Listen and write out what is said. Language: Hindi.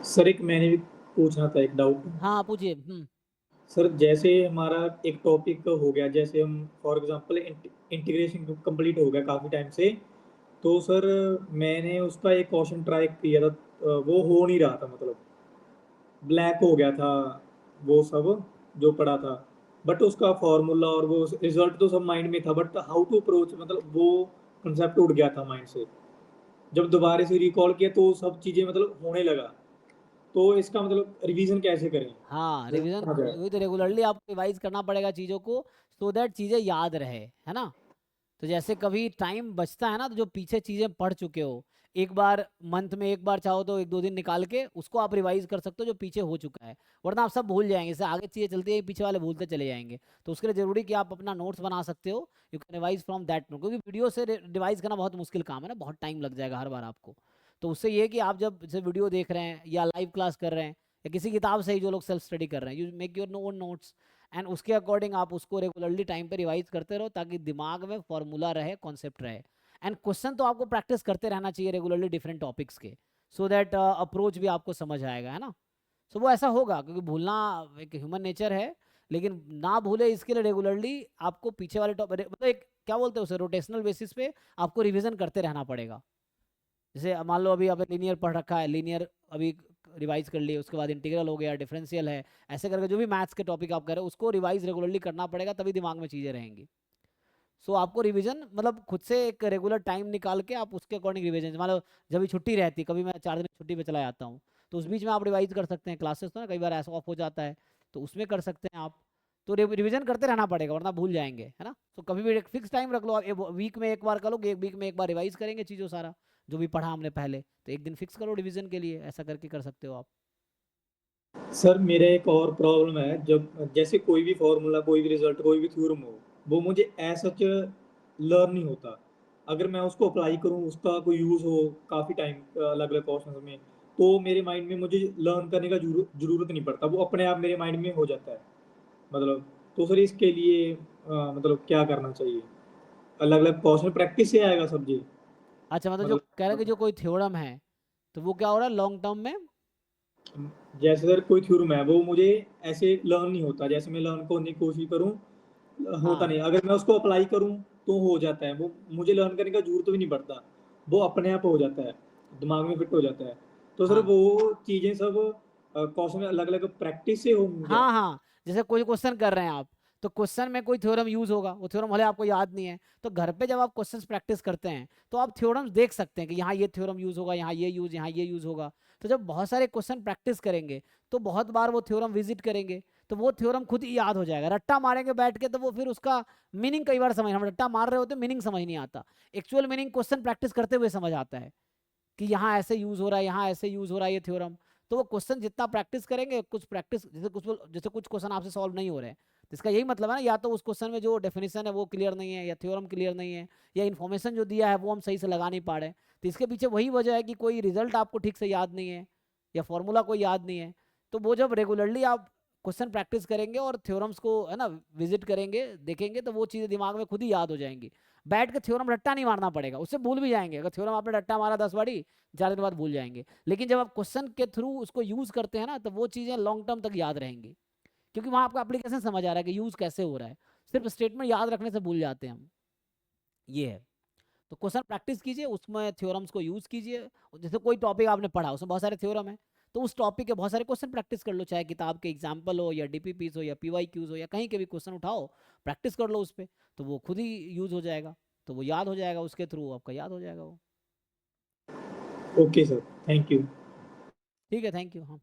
सर एक मैंने भी पूछना था एक डाउट। हाँ पूछिए। सर जैसे हमारा एक टॉपिक हो गया, जैसे हम फॉर एग्जांपल इंटीग्रेशन कंप्लीट हो गया काफ़ी टाइम से, तो सर मैंने उसका एक क्वेश्चन ट्राई किया था, वो हो नहीं रहा था, मतलब ब्लैक हो गया था वो सब जो पढ़ा था। बट उसका फॉर्मूला और वो रिजल्ट तो सब माइंड में था, बट हाउ टू अप्रोच, मतलब वो कंसेप्ट उड़ गया था माइंड से। जब दोबारा से रिकॉल किया तो सब चीज़ें मतलब होने लगा। तो इसका मतलब रिवीजन कैसे करें, हाँ जैसे रिवीजन, समझ आए। वही तो रेगुलरली आपको रिवाइज करना पड़ेगा चीज़ों को, सो दैट चीज़ें याद रहे, है ना। तो जैसे कभी टाइम बचता है ना, तो जो पीछे चीज़ें पढ़ चुके हो, एक बार मंथ में एक बार चाहो तो एक दो दिन निकाल के उसको आप रिवाइज कर सकते हो जो पीछे हो चुका है, वरना आप सब भूल जाएंगे। इससे आगे चीज़ें चलती है पीछे वाले भूलते चले जाएंगे। तो उसके लिए ज़रूरी कि आप अपना नोट्स बना सकते हो, you can revise from that note, क्योंकि वीडियो से रिवाइज करना बहुत मुश्किल काम है ना, बहुत टाइम लग जाएगा हर बार आपको। तो उससे ये है कि आप जब जैसे वीडियो देख रहे हैं या लाइव क्लास कर रहे हैं या किसी किताब से ही जो लोग सेल्फ स्टडी कर रहे हैं, you make your own notes and उसके अकॉर्डिंग आप उसको रेगुलरली टाइम पे रिवाइज करते रहो, ताकि दिमाग में फॉर्मूला रहे, कॉन्सेप्ट रहे। एंड क्वेश्चन तो आपको प्रैक्टिस करते रहना चाहिए रेगुलरली डिफरेंट टॉपिक्स के, सो दैट अप्रोच भी आपको समझ आएगा, है ना। सो वो ऐसा होगा, क्योंकि भूलना एक ह्यूमन नेचर है, लेकिन ना भूले इसके लिए रेगुलरली आपको पीछे वाले टॉपिक, मतलब एक क्या बोलते हैं उसे, रोटेशनल बेसिस पे आपको रिवीजन करते रहना पड़ेगा। जैसे मान लो अभी आपने लीनियर पढ़ रखा है, लीनियर अभी रिवाइज कर लिए, उसके बाद इंटीग्रल हो गया, डिफरेंशियल है, ऐसे करके जो भी मैथ्स के टॉपिक आप कर रहे हो उसको रिवाइज रेगुलरली करना पड़ेगा, तभी दिमाग में चीज़ें रहेंगी। सो आपको रिवीजन मतलब खुद से एक रेगुलर टाइम निकाल के आप उसके अकॉर्डिंग रिवीजन, मान लो जब भी छुट्टी रहती है, कभी मैं 4 दिन की छुट्टी पे चला जाता हूँ, तो उस बीच में आप रिवाइज कर सकते हैं, क्लासेस तो ना कई बार ऐसा ऑफ हो जाता है, तो उसमें कर सकते हैं आप। तो रिवीजन करते रहना पड़ेगा, वरना भूल जाएंगे, है ना। तो कभी भी एक फिक्स टाइम रख लो, आप वीक में एक बार करोगे, एक वीक में एक बार रिवाइज करेंगे चीज़ों सारा जो भी पढ़ा हमने पहले, तो एक दिन फिक्स करो रिवीजन के लिए, ऐसा करके कर सकते हो आप। सर मेरा एक और प्रॉब्लम है, जब जैसे कोई भी फॉर्मूला, कोई भी रिजल्ट, कोई भी थ्योरम हो, वो मुझे ऐसा सच लर्न नहीं होता। अगर मैं उसको अप्लाई करूँ, उसका कोई यूज़ हो काफ़ी टाइम अलग अलग क्वेश्चन में, तो मेरे माइंड में मुझे लर्न करने का जरूरत नहीं पड़ता, वो अपने आप मेरे माइंड में हो जाता है, मतलब। तो सर इसके लिए मतलब क्या करना चाहिए, अलग अलग क्वेश्चन प्रैक्टिस से आएगा सब जी, अच्छा, मतलब जो कह रहे हैं कि मतलब। जो कोई थ्योरम है, तो वो क्या हो रहा है लॉन्ग टर्म में। जैसे सर कोई थ्योरम है, वो मुझे ऐसे लर्न नहीं होता, जैसे मैं लर्न करने की कोशिश करूँ होता हाँ नहीं, अगर मैं उसको अप्लाई करूँ तो हो जाता है वो, मुझे लर्न करने का जरूरत भी नहीं पड़ता, वो अपने आप हो जाता है, दिमाग में फिट हो जाता है। तो सर हाँ वो चीज़ें सब क्वेश्चन अलग अलग प्रैक्टिस से होंगी क्या। हाँ हाँ, जैसे कोई क्वेश्चन कर रहे हैं आप, तो क्वेश्चन में कोई थ्योरम यूज होगा, वो थ्योरम भले आपको याद नहीं है, तो घर पे जब आप क्वेश्चंस प्रैक्टिस करते हैं तो आप थ्योरम्स देख सकते हैं कि यहाँ ये थ्योरम यूज होगा, यहाँ ये यूज होगा। तो जब बहुत सारे क्वेश्चन प्रैक्टिस करेंगे तो बहुत बार वो थ्योरम विजिट करेंगे, तो वो थ्योरम खुद ही याद हो जाएगा। रट्टा मारेंगे बैठ के तो वो फिर उसका मीनिंग कई बार समझ, हम रट्टा मार रहे होते मीनिंग समझ नहीं आता, एक्चुअल मीनिंग क्वेश्चन प्रैक्टिस करते हुए समझ आता है कि यहाँ ऐसे यूज हो रहा है, यहाँ ऐसे यूज हो रहा है ये थ्योरम। तो वो क्वेश्चन जितना प्रैक्टिस करेंगे, कुछ प्रैक्टिस जैसे कुछ क्वेश्चन आपसे सॉल्व नहीं हो रहे हैं, तो इसका यही मतलब है ना, या तो उस क्वेश्चन में जो डेफिनेशन है वो क्लियर नहीं है, या थ्योरम क्लियर नहीं है, या इन्फॉर्मेशन जो दिया है वो हम सही से लगा नहीं पा रहे हैं। तो इसके पीछे वही वजह है कि कोई रिजल्ट आपको ठीक से याद नहीं है, या फॉर्मूला कोई याद नहीं है। तो वो जब रेगुलरली आप क्वेश्चन प्रैक्टिस करेंगे और थ्योरम्स को है ना विजिट करेंगे, देखेंगे, तो वो चीज़ें दिमाग में खुद ही याद हो जाएंगी। बैठ के थ्योरम रट्टा नहीं मारना पड़ेगा, उससे भूल भी जाएंगे। अगर थ्योरम आपने रट्टा मारा 10 बारी, 4 दिन बाद भूल जाएंगे। लेकिन जब आप क्वेश्चन के थ्रू उसको यूज करते हैं ना, तो वो चीज़ें लॉन्ग टर्म तक याद रहेंगी, क्योंकि वहाँ आपका एप्लीकेशन समझ आ रहा है कि यूज कैसे हो रहा है। सिर्फ स्टेटमेंट याद रखने से भूल जाते हैं हम, ये है। तो क्वेश्चन प्रैक्टिस कीजिए, उसमें थ्योरम्स को यूज कीजिए। जैसे कोई टॉपिक आपने पढ़ा, उसमें बहुत सारे थ्योरम है, तो उस टॉपिक के बहुत सारे क्वेश्चन प्रैक्टिस कर लो, चाहे किताब के एग्जाम्पल हो, या डीपीपीस हो, या पीवाईक्यूज हो, या कहीं के भी क्वेश्चन उठाओ, प्रैक्टिस कर लो उस पर, तो वो खुद ही यूज हो जाएगा। तो वो याद हो जाएगा, उसके थ्रू आपका याद हो जाएगा वो। Okay sir, thank you. ठीक है, थैंक यू, हाँ।